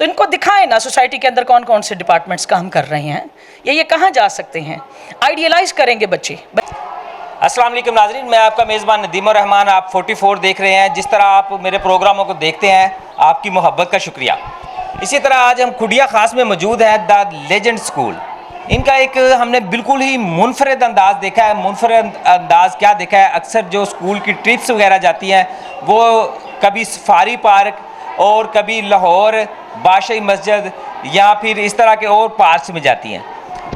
तो इनको दिखाएं ना सोसाइटी के अंदर कौन कौन से डिपार्टमेंट्स काम कर रहे हैं, या ये कहाँ जा सकते हैं। आइडियलाइज करेंगे बच्चे। अस्सलाम वालेकुम नाज़रीन, मैं आपका मेज़बान नदीम रहमान। आप 44 देख रहे हैं। जिस तरह आप मेरे प्रोग्रामों को देखते हैं, आपकी मोहब्बत का शुक्रिया। इसी तरह आज हम खुडिया खास में मौजूद हैं द लेजेंड स्कूल। इनका एक हमने बिल्कुल ही मुनफरद अंदाज़ देखा है। मुनफरद अंदाज़ क्या देखा है, अक्सर जो स्कूल की ट्रिप्स वगैरह जाती हैं वो कभी सफारी पार्क और कभी लाहौर बादशाही मस्जिद या फिर इस तरह के और पार्क्स में जाती हैं।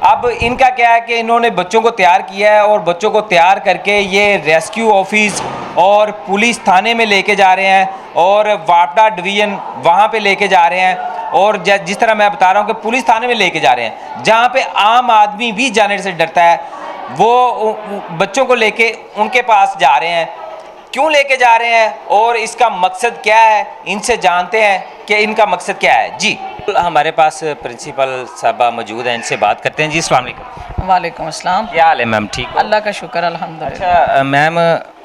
अब इनका क्या है कि इन्होंने बच्चों को तैयार किया है और बच्चों को तैयार करके ये रेस्क्यू ऑफिस और पुलिस थाने में लेके जा रहे हैं और वापडा डिवीज़न वहाँ पे लेके जा रहे हैं। और जिस तरह मैं बता रहा हूँ कि पुलिस थाने में लेके जा रहे हैं, जहाँ पे आम आदमी भी जाने से डरता है, वो बच्चों को लेके उनके पास जा रहे हैं। क्यों लेके जा रहे हैं और इसका मकसद क्या है, इनसे जानते हैं कि इनका मकसद क्या है। जी, हमारे पास प्रिंसिपल साहबा मौजूद हैं, इनसे बात करते हैं। जी अस्सलाम वालेकुम। वालेकुम अस्सलाम। क्या हाल है मैम, ठीक हो? अल्लाह का शुक्र अल्हम्दुलिल्लाह। अच्छा मैम,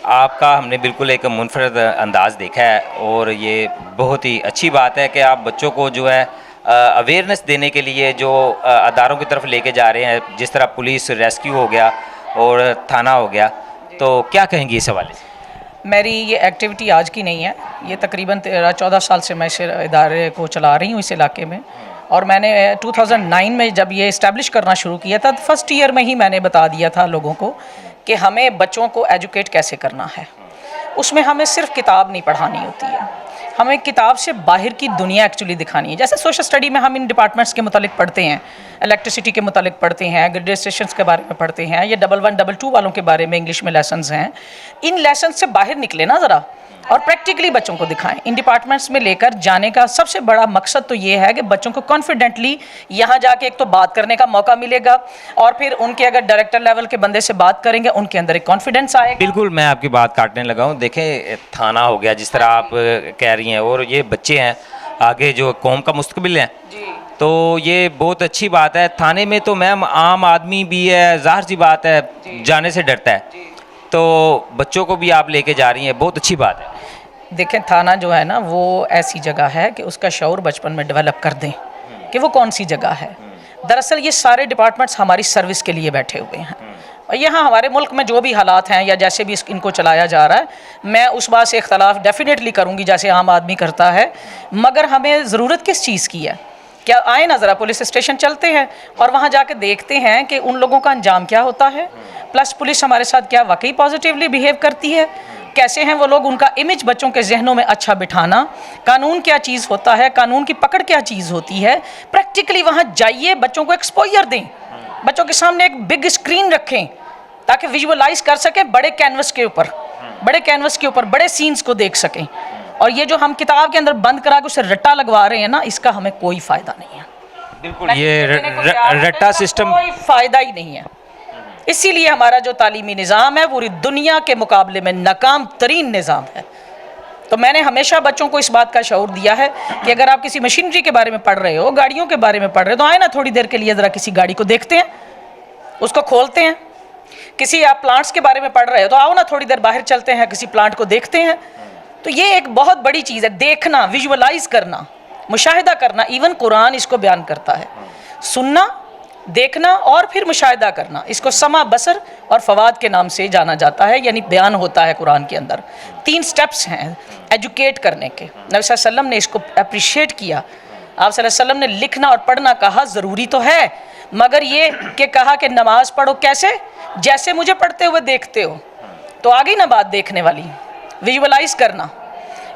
आपका हमने बिल्कुल एक मुनफरद अंदाज़ देखा है और ये बहुत ही अच्छी बात है कि आप बच्चों को जो है अवेयरनेस देने के लिए जो अदारों की तरफ लेके जा रहे हैं, जिस तरह पुलिस रेस्क्यू हो गया और थाना हो गया, तो क्या कहेंगी इस हवाले से? मेरी ये एक्टिविटी आज की नहीं है, ये तकरीबन 13-14 साल से मैं इस इदारे को चला रही हूँ इस इलाके में। और मैंने 2009 में जब ये इस्टेब्लिश करना शुरू किया था, फर्स्ट ईयर में ही मैंने बता दिया था लोगों को कि हमें बच्चों को एजुकेट कैसे करना है। उसमें हमें सिर्फ किताब नहीं पढ़ानी होती है, हमें किताब से बाहर की दुनिया एक्चुअली दिखानी है। जैसे सोशल स्टडी में हम इन डिपार्टमेंट्स के मुतालिक पढ़ते हैं, इलेक्ट्रिसिटी के मुतालिक पढ़ते हैं, ग्रिड स्टेशंस के बारे में पढ़ते हैं, या 11, 22 वालों के बारे में इंग्लिश में लेसन्स हैं। इन लेसन से बाहर निकले ना ज़रा और प्रैक्टिकली बच्चों को दिखाएं। इन डिपार्टमेंट्स में लेकर जाने का सबसे बड़ा मकसद तो ये है कि बच्चों को कॉन्फिडेंटली यहाँ जाके एक तो बात करने का मौका मिलेगा, और फिर उनके अगर डायरेक्टर लेवल के बंदे से बात करेंगे उनके अंदर एक कॉन्फिडेंस आएगा। बिल्कुल, मैं आपकी बात काटने लगा हूँ। देखें, थाना हो गया जिस तरह आप कह रही हैं, और ये बच्चे हैं आगे जो कौम का मुस्तकबिल है, तो ये बहुत अच्छी बात है। थाने में तो मैम आम आदमी भी है, ज़ाहिर सी बात है, जाने से डरता है, तो बच्चों को भी आप लेके जा रही हैं, बहुत अच्छी बात है। देखें, थाना जो है ना वो ऐसी जगह है कि उसका शऊर बचपन में डेवलप कर दें कि वो कौन सी जगह है। दरअसल ये सारे डिपार्टमेंट्स हमारी सर्विस के लिए बैठे हुए हैं, और यहाँ हमारे मुल्क में जो भी हालात हैं या जैसे भी इनको चलाया जा रहा है, मैं उस बात से इख्तलाफ डेफिनेटली करूँगी जैसे आम आदमी करता है। मगर हमें ज़रूरत किस चीज़ की है? क्या आए ना ज़रा पुलिस स्टेशन चलते हैं और वहाँ जाके देखते हैं कि उन लोगों का अंजाम क्या होता है, प्लस पुलिस हमारे साथ क्या वाकई पॉजिटिवली बिहेव करती है, कैसे हैं वो लोग, उनका इमेज बच्चों के जहनों में अच्छा बिठाना, कानून क्या चीज़ होता है, कानून की पकड़ क्या चीज़ होती है। प्रैक्टिकली वहाँ जाइए, बच्चों को एक्सपोजर दें, बच्चों के सामने एक बिग स्क्रीन रखें ताकि विजुअलाइज कर सकें, बड़े कैनवस के ऊपर बड़े सीन्स को देख सकें। और ये जो हम किताब के अंदर बंद करा के उसे रट्टा लगवा रहे हैं ना, इसका हमें कोई फ़ायदा नहीं है। बिल्कुल, ये रट्टा सिस्टम कोई फ़ायदा ही नहीं है। इसीलिए हमारा जो तालीमी निज़ाम है पूरी दुनिया के मुकाबले में नाकाम तरीन निज़ाम है। तो मैंने हमेशा बच्चों को इस बात का शऊर दिया है कि अगर आप किसी मशीनरी के बारे में पढ़ रहे हो, गाड़ियों के बारे में पढ़ रहे हो, तो आए ना थोड़ी देर के लिए ज़रा किसी गाड़ी को देखते हैं, उसको खोलते हैं। किसी आप प्लांट्स के बारे में पढ़ रहे हो तो आओ ना थोड़ी देर बाहर चलते हैं, किसी प्लांट को देखते हैं। तो ये एक बहुत बड़ी चीज़ है, देखना, विजुअलाइज करना, मुशाहिदा करना। इवन कुरान इसको बयान करता है, सुनना, देखना और फिर मुशाहिदा करना। इसको समा, बसर और फवाद के नाम से जाना जाता है, यानी बयान होता है कुरान के अंदर। 3 स्टेप्स हैं एजुकेट करने के। नबी सल्लल्लाहु अलैहि वसल्लम ने इसको अप्रिशिएट किया। आप सल्लल्लाहु अलैहि वसल्लम ने लिखना और पढ़ना कहा, ज़रूरी तो है, मगर ये कि कहा कि नमाज पढ़ो कैसे, जैसे मुझे पढ़ते हुए देखते हो। तो आ गई ना बात देखने वाली, विजुअलाइज करना।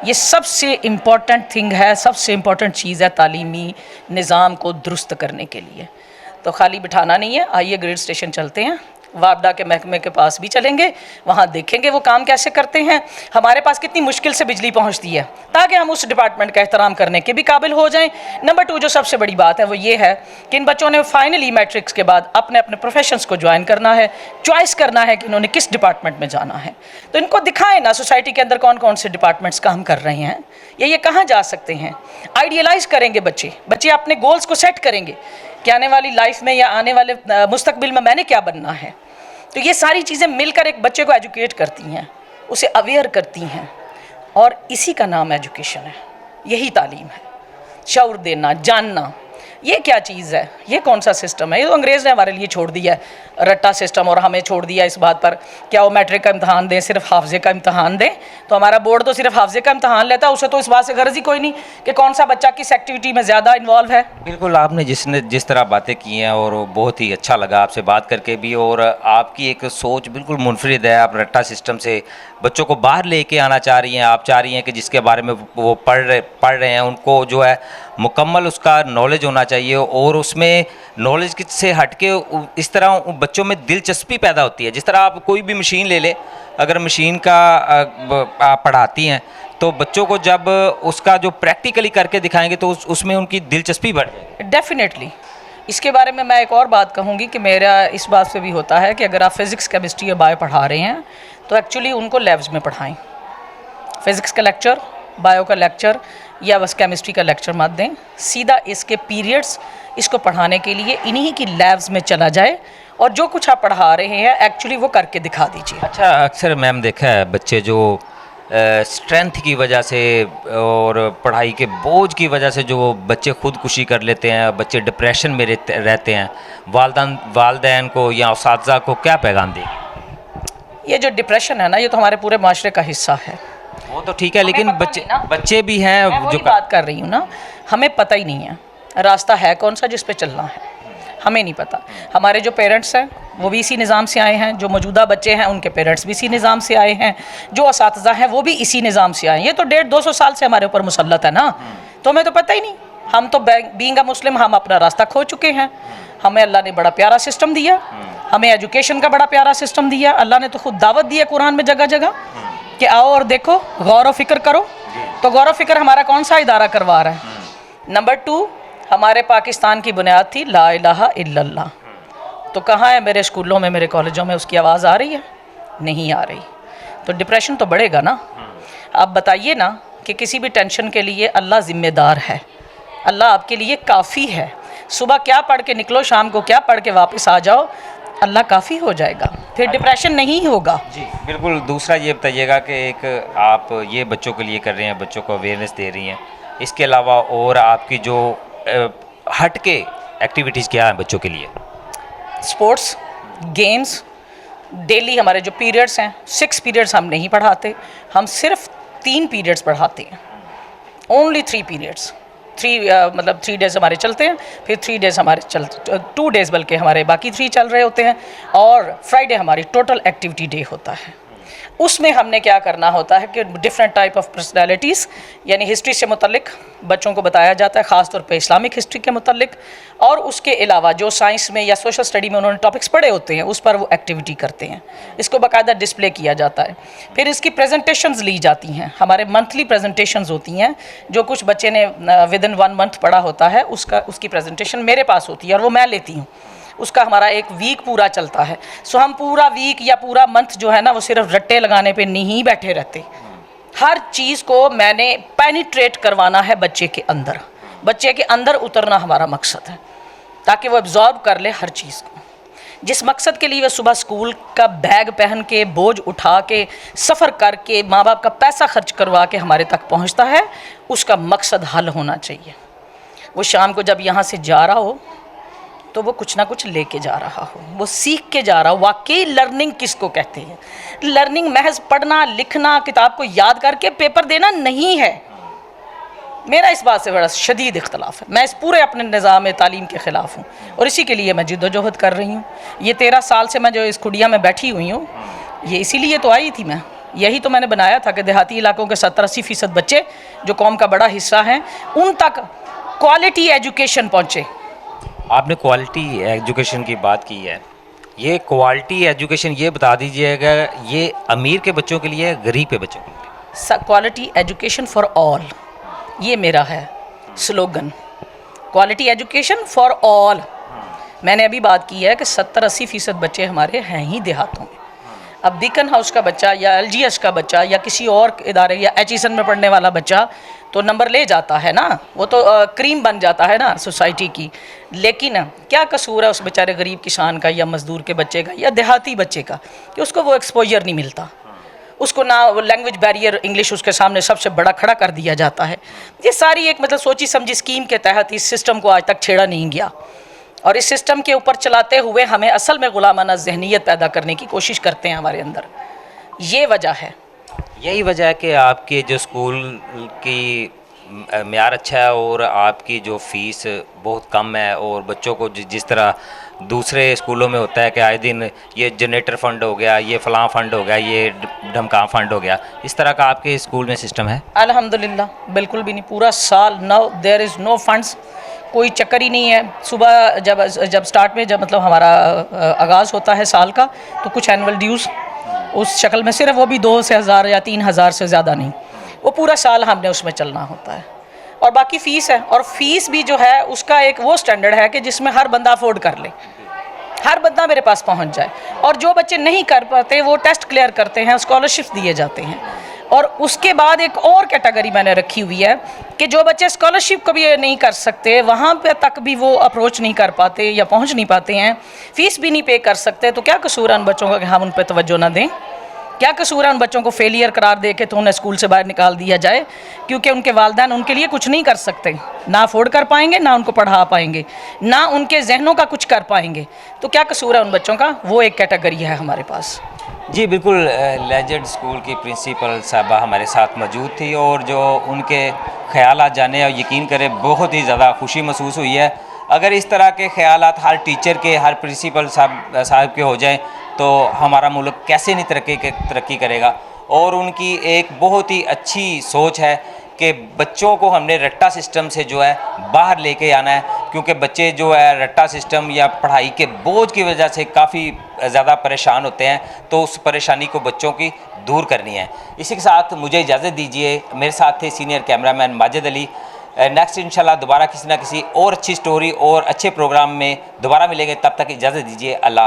ये सबसे इम्पॉर्टेंट थिंग है, सबसे इम्पॉर्टेंट चीज़ है तालीमी निज़ाम को दुरुस्त करने के लिए। तो खाली बिठाना नहीं है, आइए ग्रिड स्टेशन चलते हैं, वापडा के महकमे के पास भी चलेंगे, वहाँ देखेंगे वो काम कैसे करते हैं, हमारे पास कितनी मुश्किल से बिजली पहुँचती है, ताकि हम उस डिपार्टमेंट का एहतराम करने के भी काबिल हो जाएं। नंबर 2 जो सबसे बड़ी बात है वो ये है कि इन बच्चों ने फाइनली मैट्रिक्स के बाद अपने अपने प्रोफेशंस को ज्वाइन करना है, चॉइस करना है कि इन्होंने किस डिपार्टमेंट में जाना है। तो इनको दिखाएं ना सोसाइटी के अंदर कौन कौन से डिपार्टमेंट्स काम कर रहे हैं, या ये कहाँ जा सकते हैं। आइडियलाइज करेंगे बच्चे अपने गोल्स को सेट करेंगे कि आने वाली लाइफ में या आने वाले मुस्तकबिल में मैंने क्या बनना है। तो ये सारी चीज़ें मिलकर एक बच्चे को एजुकेट करती हैं, उसे अवेयर करती हैं, और इसी का नाम एजुकेशन है, यही तालीम है। शऊर देना, जानना, ये क्या चीज़ है, ये कौन सा सिस्टम है? ये तो अंग्रेज़ ने हमारे लिए छोड़ दिया है, रट्टा सिस्टम, और हमें छोड़ दिया इस बात पर क्या वो मैट्रिक का इम्तहान दें, सिर्फ हाफजे का इम्तहान दें। तो हमारा बोर्ड तो सिर्फ हाफजे का इम्तहान लेता है, उसे तो इस बात से गर्ज ही कोई नहीं कि कौन सा बच्चा किस एक्टिविटी में ज़्यादा इन्वॉल्व है। बिल्कुल, आपने जिस तरह बातें की हैं और बहुत ही अच्छा लगा आपसे बात करके भी, और आपकी एक सोच बिल्कुल मुनफरिद है। आप रट्टा सिस्टम से बच्चों को बाहर लेके आना चाह रही हैं। आप चाह रही हैं कि जिसके बारे में वो पढ़ रहे हैं उनको जो है मुकम्मल उसका नॉलेज होना चाहिए, और उसमें नॉलेज से हटके इस तरह बच्चों में दिलचस्पी पैदा होती है। जिस तरह आप कोई भी मशीन ले ले, अगर मशीन का आप पढ़ाती हैं तो बच्चों को जब उसका जो प्रैक्टिकली करके दिखाएंगे तो उसमें उनकी दिलचस्पी बढ़ जाएगी। डेफिनेटली। इसके बारे में मैं एक और बात कहूँगी कि मेरा इस बात से भी होता है कि अगर आप फिज़िक्स, केमिस्ट्री या बायो पढ़ा रहे हैं तो एक्चुअली उनको लैब्स में पढ़ाएं। फिज़िक्स का लेक्चर, बायो का लेक्चर या बस केमिस्ट्री का लेक्चर मत दें, सीधा इसके पीरियड्स इसको पढ़ाने के लिए इन्हीं की लैब्स में चला जाए, और जो कुछ आप पढ़ा रहे हैं एक्चुअली वो करके दिखा दीजिए। अच्छा, अक्सर मैम देखा है बच्चे जो स्ट्रेंथ की वजह से और पढ़ाई के बोझ की वजह से जो बच्चे खुदकुशी कर लेते हैं, बच्चे डिप्रेशन में रहते हैं, वालदैन को या उस्ताज़ा को क्या पैगाम दें? ये जो डिप्रेशन है ना, ये तो हमारे पूरे माशरे का हिस्सा है। वो तो ठीक है, लेकिन बच्चे भी हैं मैं वही बात कर रही हूँ ना, हमें पता ही नहीं है रास्ता है कौन सा जिस पे चलना है, हमें नहीं पता। हमारे जो पेरेंट्स हैं वो भी इसी निज़ाम से आए हैं, जो मौजूदा बच्चे हैं उनके पेरेंट्स भी इसी निज़ाम से आए हैं, जो असातिज़ा हैं वो भी इसी निज़ाम से आए हैं। ये तो 150-200 साल से हमारे ऊपर मुसल्लत है ना, तो हमें तो पता ही नहीं। हम तो बीइंग अ मुस्लिम हम अपना रास्ता खो चुके हैं। हमें अल्लाह ने बड़ा प्यारा सिस्टम दिया, हमें एजुकेशन का बड़ा प्यारा सिस्टम दिया। अल्लाह ने तो खुद दावत दी है कुरान में जगह जगह कि आओ और देखो, गौर व फिक्र करो। तो गौर व फिक्र हमारा कौन सा इदारा करवा रहा है? नंबर 2, हमारे पाकिस्तान की बुनियाद थी ला इलाहा इल्लल्लाह। तो कहाँ है मेरे स्कूलों में, मेरे कॉलेजों में उसकी आवाज़ आ रही है? नहीं आ रही। तो डिप्रेशन तो बढ़ेगा ना। आप बताइए ना कि किसी भी टेंशन के लिए अल्लाह ज़िम्मेदार है, अल्लाह आपके लिए काफ़ी है। सुबह क्या पढ़ के निकलो, शाम को क्या पढ़ के वापस आ जाओ, अल्लाह काफ़ी हो जाएगा, फिर डिप्रेशन नहीं होगा। जी बिल्कुल। दूसरा ये बताइएगा कि एक आप ये बच्चों के लिए कर रहे हैं, बच्चों को अवेयरनेस दे रही हैं, इसके अलावा और आपकी जो हट के एक्टिविटीज़ क्या हैं बच्चों के लिए? स्पोर्ट्स, गेम्स, डेली हमारे जो पीरियड्स हैं 6 पीरियड्स हम नहीं पढ़ाते, हम सिर्फ 3 पीरियड्स पढ़ाते हैं। Only 3 periods. 3 डेज़ हमारे चलते हैं, फिर 3 डेज़ हमारे 2 डेज़ बल्कि हमारे बाकी 3 चल रहे होते हैं, और फ्राइडे हमारी टोटल एक्टिविटी डे होता है। उसमें हमने क्या करना होता है कि डिफरेंट टाइप ऑफ पर्सनैलिटीज़, यानी हिस्ट्री से मुतल्लिक बच्चों को बताया जाता है, ख़ास तौर पे इस्लामिक हिस्ट्री के मुतल्लिक, और उसके अलावा जो साइंस में या सोशल स्टडी में उन्होंने टॉपिक्स पढ़े होते हैं उस पर वो एक्टिविटी करते हैं। इसको बाकायदा डिस्प्ले किया जाता है। फिर इसकी प्रेजेंटेशंस ली जाती हैं, हमारे मंथली प्रेजेंटेशंस होती हैं। जो कुछ बच्चे ने विदिन 1 मंथ पढ़ा होता है उसकी प्रेजेंटेशन मेरे पास होती है और वो मैं लेती हूँ। उसका हमारा 1 वीक पूरा चलता है। सो हम पूरा वीक या पूरा मंथ जो है ना, वो सिर्फ रट्टे लगाने पे नहीं बैठे रहते। हर चीज़ को मैंने पेनिट्रेट करवाना है बच्चे के अंदर, बच्चे के अंदर उतरना हमारा मकसद है, ताकि वो एब्जॉर्ब कर ले हर चीज़ को। जिस मकसद के लिए वह सुबह स्कूल का बैग पहन के, बोझ उठा के, सफ़र करके, माँ बाप का पैसा खर्च करवा के हमारे तक पहुँचता है, उसका मकसद हल होना चाहिए। वो शाम को जब यहाँ से जा रहा हो तो वो कुछ ना कुछ लेके जा रहा हो, वो सीख के जा रहा हो। वाकई लर्निंग किसको कहते हैं? लर्निंग महज पढ़ना, लिखना, किताब को याद करके पेपर देना नहीं है। मेरा इस बात से बड़ा शदीद इख्तलाफ है। मैं इस पूरे अपने निज़ाम तालीम के ख़िलाफ़ हूँ और इसी के लिए मैं जिद्दोजहद कर रही हूँ। ये 13 साल से मैं जो इस कुड़िया में बैठी हुई हूँ, ये इसीलिए तो आई थी मैं। यही तो मैंने बनाया था कि देहाती इलाकों के 70-80% बच्चे जो कौम का बड़ा हिस्सा हैं, उन तक क्वालिटी एजुकेशन पहुँचे। आपने क्वालिटी एजुकेशन की बात की है, ये क्वालिटी एजुकेशन ये बता दीजिएगा, ये अमीर के बच्चों के लिए, गरीब के बच्चों के लिए? क्वालिटी एजुकेशन फॉर ऑल, ये मेरा है slogan, quality education for all. मैंने अभी बात की है कि 70-80% बच्चे हमारे हैं ही देहातों में। अब बीकन हाउस का बच्चा या LGS का बच्चा या किसी और इदारे या HESN में पढ़ने वाला बच्चा तो नंबर ले जाता है ना, वो तो क्रीम बन जाता है ना सोसाइटी की। लेकिन क्या कसूर है उस बेचारे गरीब किसान का या मज़दूर के बच्चे का या देहाती बच्चे का कि उसको वो एक्सपोजर नहीं मिलता, اس کو نہ لینگویج بیریئر انگلش اس کے سامنے سب سے بڑا کھڑا کر دیا جاتا ہے. یہ ساری ایک مطلب سوچی سمجھی اسکیم کے تحت اس سسٹم کو آج تک چھیڑا نہیں گیا, اور اس سسٹم کے اوپر چلاتے ہوئے ہمیں اصل میں غلامانہ ذہنیت پیدا کرنے کی کوشش کرتے ہیں ہمارے اندر. یہ وجہ ہے. یہی وجہ ہے کہ آپ کے جو اسکول کی معیار اچھا ہے اور آپ کی جو فیس بہت کم ہے, اور بچوں کو جس طرح دوسرے اسکولوں میں ہوتا ہے کہ آئے دن یہ جنریٹر فنڈ ہو گیا, یہ فلاں فنڈ ہو گیا, یہ ڈھمکاں فنڈ ہو گیا, اس طرح کا آپ کے اسکول میں سسٹم ہے؟ الحمدللہ بالکل بھی نہیں. پورا سال دیر از نو فنڈس, کوئی چکر ہی نہیں ہے. صبح جب سٹارٹ میں جب مطلب ہمارا آغاز ہوتا ہے سال کا, تو کچھ اینول ڈیوز اس شکل میں صرف وہ بھی 2,000 یا 3,000 سے زیادہ نہیں, وہ پورا سال ہم نے اس میں چلنا ہوتا ہے. اور باقی فیس ہے, اور فیس بھی جو ہے اس کا ایک وہ سٹینڈرڈ ہے کہ جس میں ہر بندہ افورڈ کر لے, ہر بندہ میرے پاس پہنچ جائے. اور جو بچے نہیں کر پاتے وہ ٹیسٹ کلیئر کرتے ہیں, اسکالرشپ دیے جاتے ہیں. اور اس کے بعد ایک اور کیٹیگری میں نے رکھی ہوئی ہے کہ جو بچے اسکالرشپ کو بھی نہیں کر سکتے, وہاں پہ تک بھی وہ اپروچ نہیں کر پاتے یا پہنچ نہیں پاتے ہیں, فیس بھی نہیں پے کر سکتے, تو کیا قصور ہے ان بچوں کا کہ ہم ان پہ توجہ نہ دیں؟ کیا قصور ہے ان بچوں کو فیلئر قرار دے کے تو انہیں اسکول سے باہر نکال دیا جائے کیونکہ ان کے والدین ان کے لیے کچھ نہیں کر سکتے, نہ افورڈ کر پائیں گے, نہ ان کو پڑھا پائیں گے, نہ ان کے ذہنوں کا کچھ کر پائیں گے؟ تو کیا قصور ہے ان بچوں کا؟ وہ ایک کیٹیگری ہے ہمارے پاس. جی بالکل, لیجنڈ اسکول کی پرنسپل صاحبہ ہمارے ساتھ موجود تھی, اور جو ان کے خیالات جانے اور یقین کرے بہت ہی زیادہ خوشی محسوس ہوئی ہے. اگر اس طرح کے خیالات ہر ٹیچر کے, ہر پرنسپل صاحب کے ہو جائیں تو ہمارا ملک کیسے نہیں ترقی کرے گا. اور ان کی ایک بہت ہی اچھی سوچ ہے کہ بچوں کو ہم نے رٹا سسٹم سے جو ہے باہر لے کے آنا ہے, کیونکہ بچے جو ہے رٹا سسٹم یا پڑھائی کے بوجھ کی وجہ سے کافی زیادہ پریشان ہوتے ہیں, تو اس پریشانی کو بچوں کی دور کرنی ہے. اسی کے ساتھ مجھے اجازت دیجیے. میرے ساتھ تھے سینئر کیمرہ مین ماجد علی. نیکسٹ انشاءاللہ دوبارہ کسی نہ کسی اور اچھی سٹوری اور اچھے پروگرام میں دوبارہ ملیں گے. تب تک اجازت دیجیے. اللہ